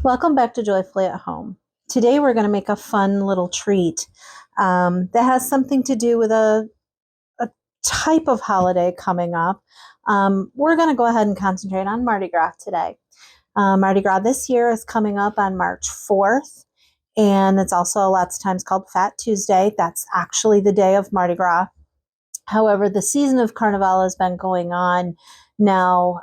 Welcome back to Joyfully at Home. Today we're going to make a fun little treat that has something to do with a type of holiday coming up. We're going to go ahead and concentrate on Mardi Gras today. Mardi Gras this year is coming up on March 4th, and it's also lots of times called Fat Tuesday. That's actually the day of Mardi Gras. However, the season of Carnival has been going on now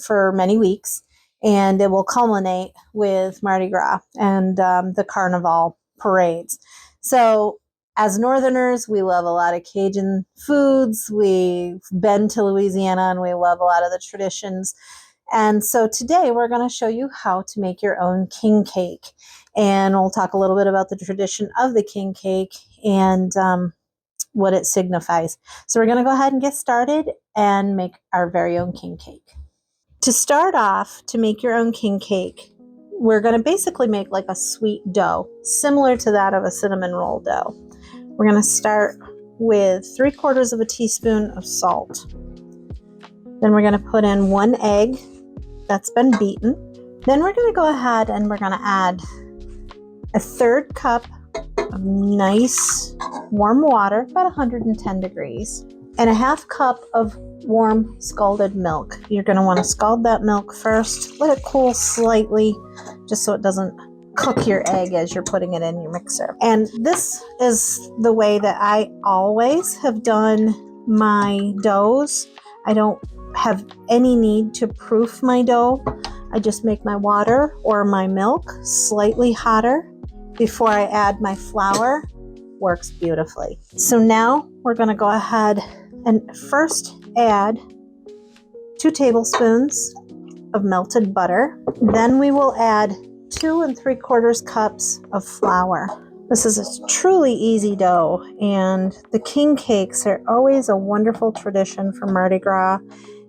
for many weeks, and it will culminate with Mardi Gras and the Carnival parades. So as Northerners, we love a lot of Cajun foods. We've been to Louisiana and we love a lot of the traditions. And so today we're going to show you how to make your own king cake. And we'll talk a little bit about the tradition of the king cake and what it signifies. So we're going to go ahead and get started and make our very own king cake. To start off, to make your own king cake, we're going to basically make like a sweet dough, similar to that of a cinnamon roll dough. We're going to start with 3/4 of a teaspoon of salt. Then we're going to put in 1 egg that's been beaten. Then we're going to go ahead and we're going to add a 1/3 cup of nice warm water, about 110 degrees, and a 1/2 cup of warm scalded milk. You're going to want to scald that milk first, let it cool slightly, just so it doesn't cook your egg as you're putting it in your mixer. And this is the way that I always have done my doughs. I don't have any need to proof my dough. I just make my water or my milk slightly hotter before I add my flour. Works beautifully. So now we're going to go ahead and first add 2 tablespoons of melted butter. Then we will add 2 3/4 cups of flour. This is a truly easy dough, and the king cakes are always a wonderful tradition for Mardi Gras.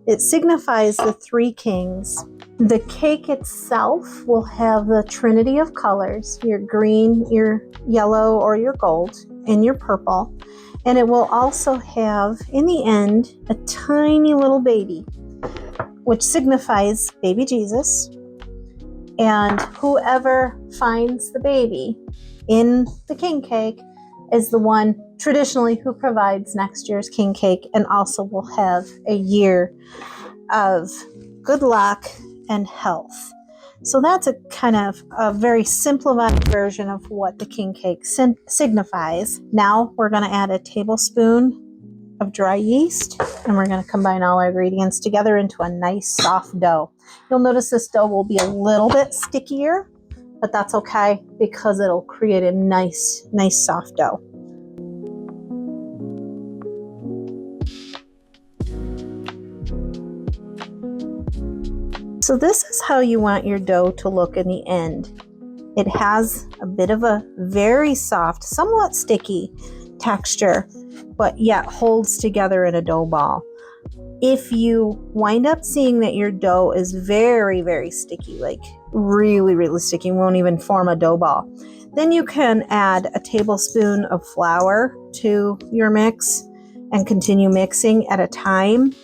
It signifies the 3 kings. The cake itself will have the trinity of colors, your green, your yellow, or your gold, and your purple. And it will also have, in the end, a tiny little baby, which signifies baby Jesus. And whoever finds the baby in the king cake is the one traditionally who provides next year's king cake, and also will have a year of good luck and health. So that's a kind of a very simplified version of what the king cake signifies. Now we're going to add a tablespoon of dry yeast, and we're going to combine all our ingredients together into a nice soft dough. You'll notice this dough will be a little bit stickier, but that's okay because it'll create a nice soft dough. So this is how you want your dough to look in the end. It has a bit of a very soft, somewhat sticky texture, but yet holds together in a dough ball. If you wind up seeing that your dough is very, very sticky, like really, really sticky, won't even form a dough ball, then you can add a tablespoon of flour to your mix and continue mixing at a time.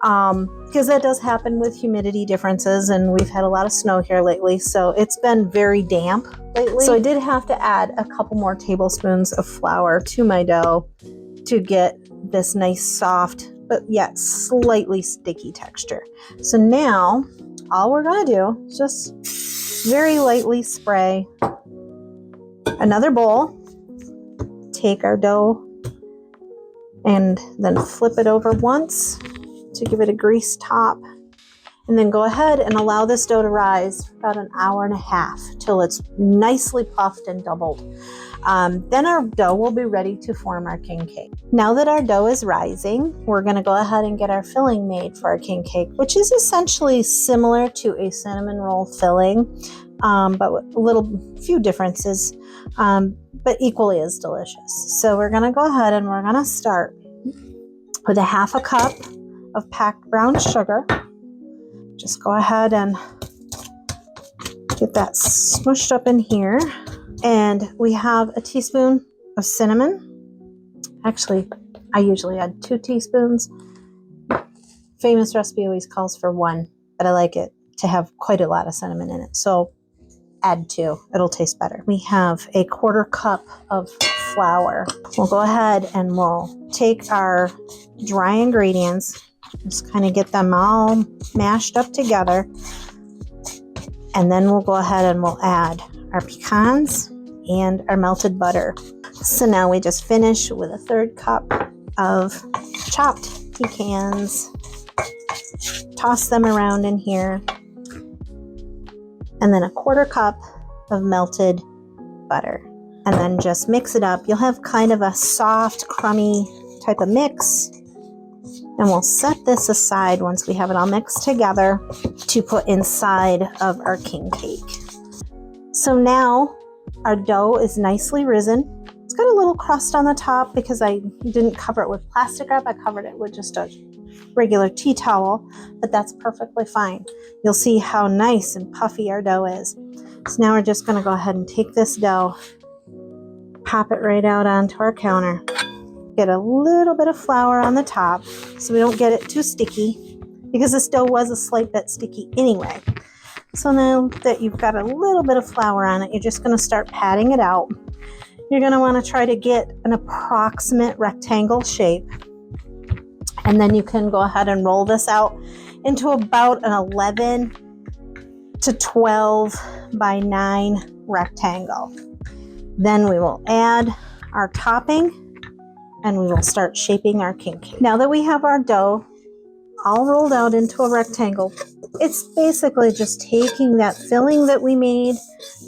Because that does happen with humidity differences, and we've had a lot of snow here lately, so it's been very damp lately. So I did have to add a couple more tablespoons of flour to my dough to get this nice soft, but yet slightly sticky texture. So now all we're going to do is just very lightly spray another bowl, take our dough, and then flip it over once to give it a greased top, and then go ahead and allow this dough to rise for about 1.5 hours till it's nicely puffed and doubled. Then our dough will be ready to form our king cake. Now that our dough is rising, we're going to go ahead and get our filling made for our king cake, which is essentially similar to a cinnamon roll filling, but with a few differences, but equally as delicious. So we're going to go ahead and we're going to start with 1/2 cup of packed brown sugar. Just go ahead and get that smushed up in here. And we have a teaspoon of cinnamon. Actually, I usually add 2 teaspoons. Famous recipe always calls for 1, but I like it to have quite a lot of cinnamon in it. So add to. It'll taste better. We have a 1/4 cup of flour. We'll go ahead and we'll take our dry ingredients, just kind of get them all mashed up together. And then we'll go ahead and we'll add our pecans and our melted butter. So now we just finish with a 1/3 cup of chopped pecans. Toss them around in here. And then a 1/4 cup of melted butter. And then just mix it up. You'll have kind of a soft, crummy type of mix. And we'll set this aside once we have it all mixed together to put inside of our king cake. So now our dough is nicely risen. It's got a little crust on the top because I didn't cover it with plastic wrap. I covered it with just a regular tea towel, but that's perfectly fine. You'll see how nice and puffy our dough is. So now we're just going to go ahead and take this dough, pop it right out onto our counter. Get a little bit of flour on the top so we don't get it too sticky, because this dough was a slight bit sticky anyway. So now that you've got a little bit of flour on it, you're just going to start patting it out. You're going to want to try to get an approximate rectangle shape. And then you can go ahead and roll this out into about an 11 to 12 by 9 rectangle. Then we will add our topping and we will start shaping our king cake. Now that we have our dough all rolled out into a rectangle, it's basically just taking that filling that we made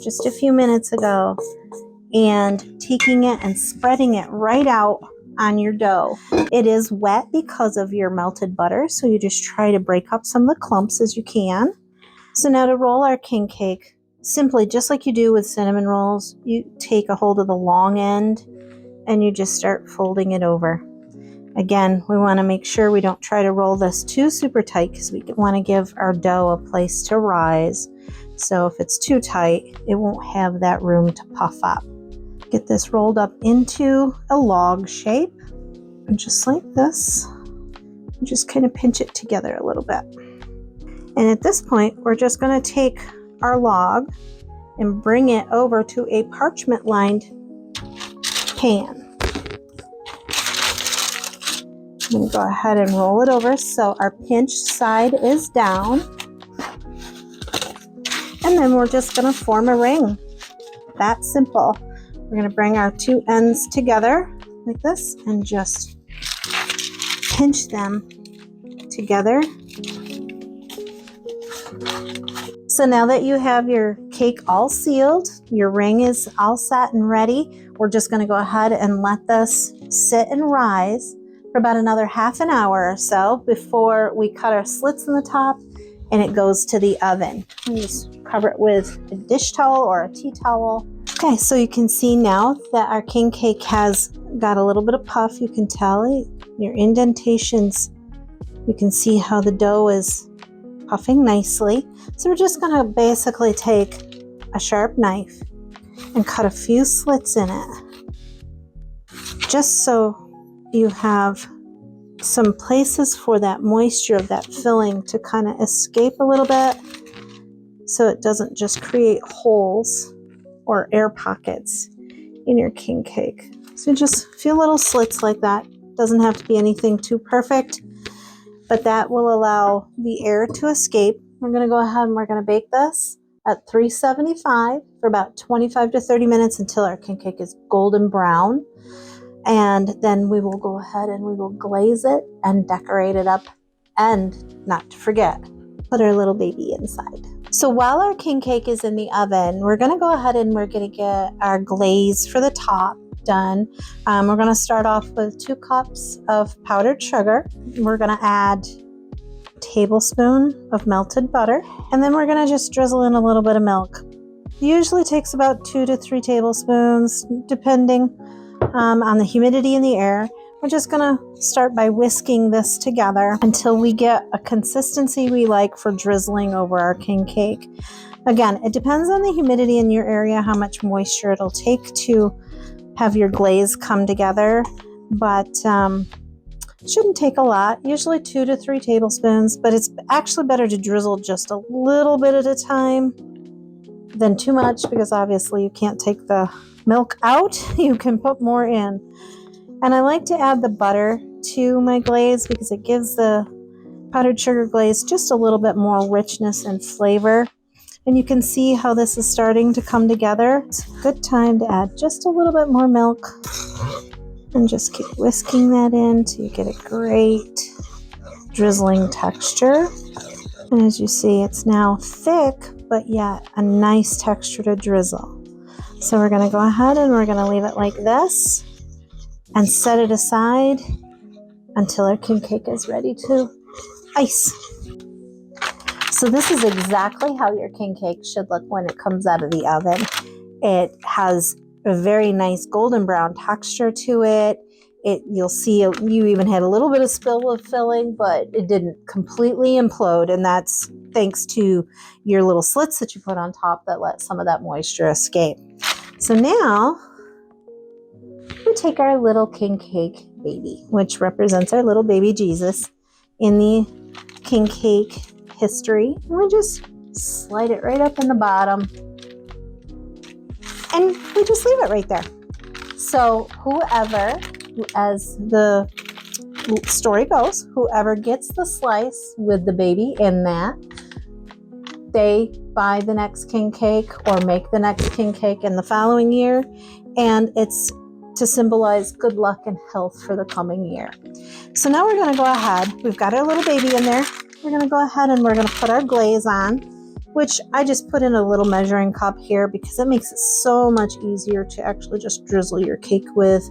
just a few minutes ago and taking it and spreading it right out on your dough. It is wet because of your melted butter, so you just try to break up some of the clumps as you can. So now to roll our king cake, simply just like you do with cinnamon rolls, you take a hold of the long end and you just start folding it over. Again, we want to make sure we don't try to roll this too super tight because we want to give our dough a place to rise. So if it's too tight, it won't have that room to puff up. Get this rolled up into a log shape, and just like this, just kind of pinch it together a little bit. And at this point, we're just going to take our log and bring it over to a parchment lined pan. I'm going to go ahead and roll it over so our pinch side is down. And then we're just going to form a ring. That simple. We're going to bring our two ends together like this and just pinch them together. So now that you have your cake all sealed, your ring is all set and ready, we're just going to go ahead and let this sit and rise for about another half an hour or so before we cut our slits in the top and it goes to the oven. We just cover it with a dish towel or a tea towel. Okay, so you can see now that our king cake has got a little bit of puff. You can tell your indentations. You can see how the dough is puffing nicely. So we're just going to basically take a sharp knife and cut a few slits in it, just so you have some places for that moisture of that filling to kind of escape a little bit, so it doesn't just create holes or air pockets in your king cake. So just a few little slits like that. Doesn't have to be anything too perfect, but that will allow the air to escape. We're going to go ahead and we're going to bake this at 375 for about 25 to 30 minutes until our king cake is golden brown. And then we will go ahead and we will glaze it and decorate it up. And not to forget, put our little baby inside. So while our king cake is in the oven, we're going to go ahead and we're going to get our glaze for the top done. We're going to start off with 2 cups of powdered sugar. We're going to add a tablespoon of melted butter, and then we're going to just drizzle in a little bit of milk. Usually takes about 2 to 3 tablespoons, depending on the humidity in the air. We're just going to start by whisking this together until we get a consistency we like for drizzling over our king cake. Again, it depends on the humidity in your area, how much moisture it'll take to have your glaze come together, but it shouldn't take a lot, usually 2 to 3 tablespoons, but it's actually better to drizzle just a little bit at a time than too much, because obviously you can't take the milk out. You can put more in. And I like to add the butter to my glaze because it gives the powdered sugar glaze just a little bit more richness and flavor. And you can see how this is starting to come together. It's a good time to add just a little bit more milk and just keep whisking that in till you get a great drizzling texture. And as you see, it's now thick, but yet a nice texture to drizzle. So we're going to go ahead and we're going to leave it like this and set it aside until our king cake is ready to ice. So this is exactly how your king cake should look when it comes out of the oven. It has a very nice golden brown texture to it. You'll see you even had a little bit of spill of filling, but it didn't completely implode, and that's thanks to your little slits that you put on top that let some of that moisture escape. So now we take our little king cake baby, which represents our little baby Jesus in the king cake history, and we just slide it right up in the bottom, and we just leave it right there. So whoever, as the story goes, whoever gets the slice with the baby in that, they buy the next king cake or make the next king cake in the following year, and it's to symbolize good luck and health for the coming year. So now we're going to go ahead, we've got our little baby in there, we're going to go ahead and we're going to put our glaze on, which I just put in a little measuring cup here because it makes it so much easier to actually just drizzle your cake with.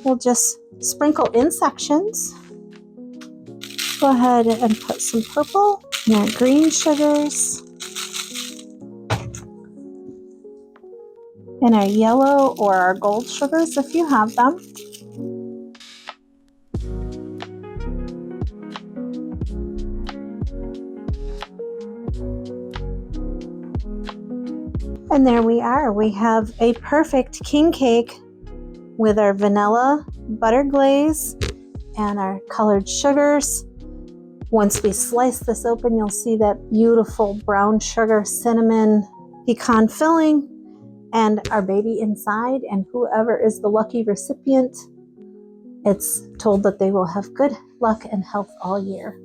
We'll just sprinkle in sections. Go ahead and put some purple and our green sugars and our yellow or our gold sugars if you have them. And there we are. We have a perfect king cake with our vanilla butter glaze and our colored sugars. Once we slice this open, you'll see that beautiful brown sugar, cinnamon, pecan filling, and our baby inside. And whoever is the lucky recipient, it's told that they will have good luck and health all year.